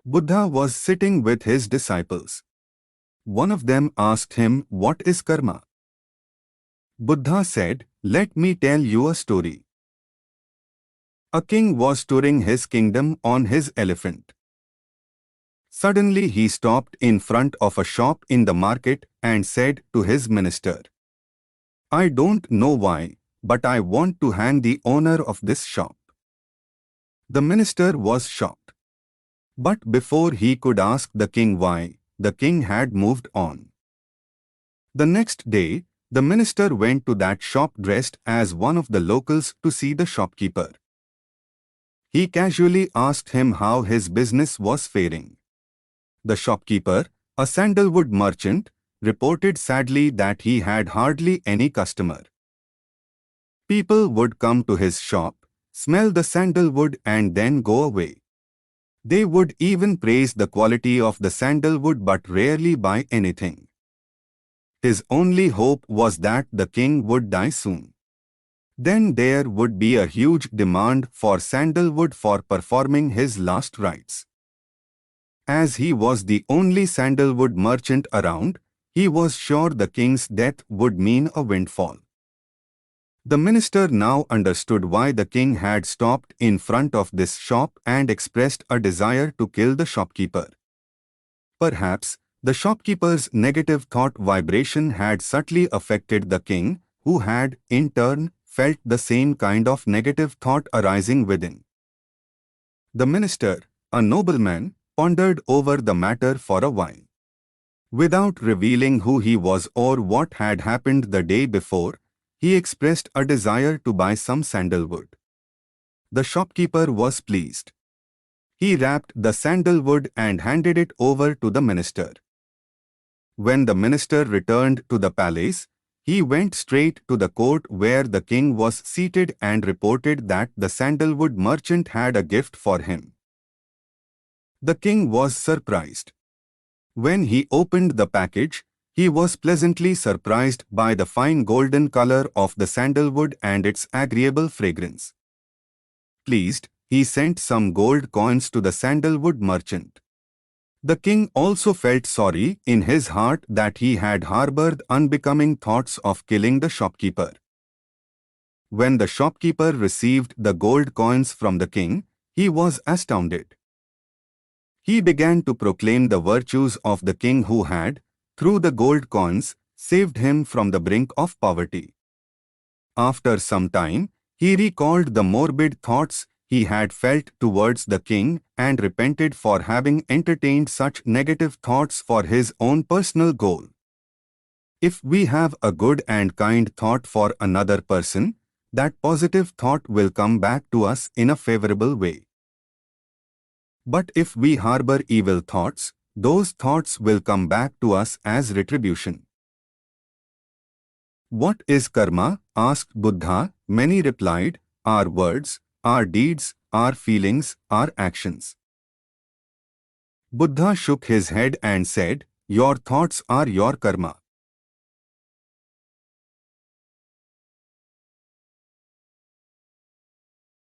Buddha was sitting with his disciples. One of them asked him, "What is karma?" Buddha said, "Let me tell you a story. A king was touring his kingdom on his elephant. Suddenly he stopped in front of a shop in the market and said to his minister, 'I don't know why, but I want to hang the owner of this shop.' The minister was shocked. But before he could ask the king why, the king had moved on. The next day, the minister went to that shop dressed as one of the locals to see the shopkeeper. He casually asked him how his business was faring. The shopkeeper, a sandalwood merchant, reported sadly that he had hardly any customer. People would come to his shop, smell the sandalwood and then go away. They would even praise the quality of the sandalwood but rarely buy anything. His only hope was that the king would die soon. Then there would be a huge demand for sandalwood for performing his last rites. As he was the only sandalwood merchant around, he was sure the king's death would mean a windfall. The minister now understood why the king had stopped in front of this shop and expressed a desire to kill the shopkeeper. Perhaps, the shopkeeper's negative thought vibration had subtly affected the king, who had, in turn, felt the same kind of negative thought arising within. The minister, a nobleman, pondered over the matter for a while. Without revealing who he was or what had happened the day before, he expressed a desire to buy some sandalwood. The shopkeeper was pleased. He wrapped the sandalwood and handed it over to the minister. When the minister returned to the palace, he went straight to the court where the king was seated and reported that the sandalwood merchant had a gift for him. The king was surprised. When he opened the package, he was pleasantly surprised by the fine golden color of the sandalwood and its agreeable fragrance. Pleased, he sent some gold coins to the sandalwood merchant. The king also felt sorry in his heart that he had harbored unbecoming thoughts of killing the shopkeeper. When the shopkeeper received the gold coins from the king, he was astounded. He began to proclaim the virtues of the king who had, through the gold coins, saved him from the brink of poverty. After some time, he recalled the morbid thoughts he had felt towards the king and repented for having entertained such negative thoughts for his own personal goal. If we have a good and kind thought for another person, that positive thought will come back to us in a favorable way. But if we harbor evil thoughts, those thoughts will come back to us as retribution. "What is karma?" asked Buddha. Many replied, "Our words, our deeds, our feelings, our actions." Buddha shook his head and said, "Your thoughts are your karma.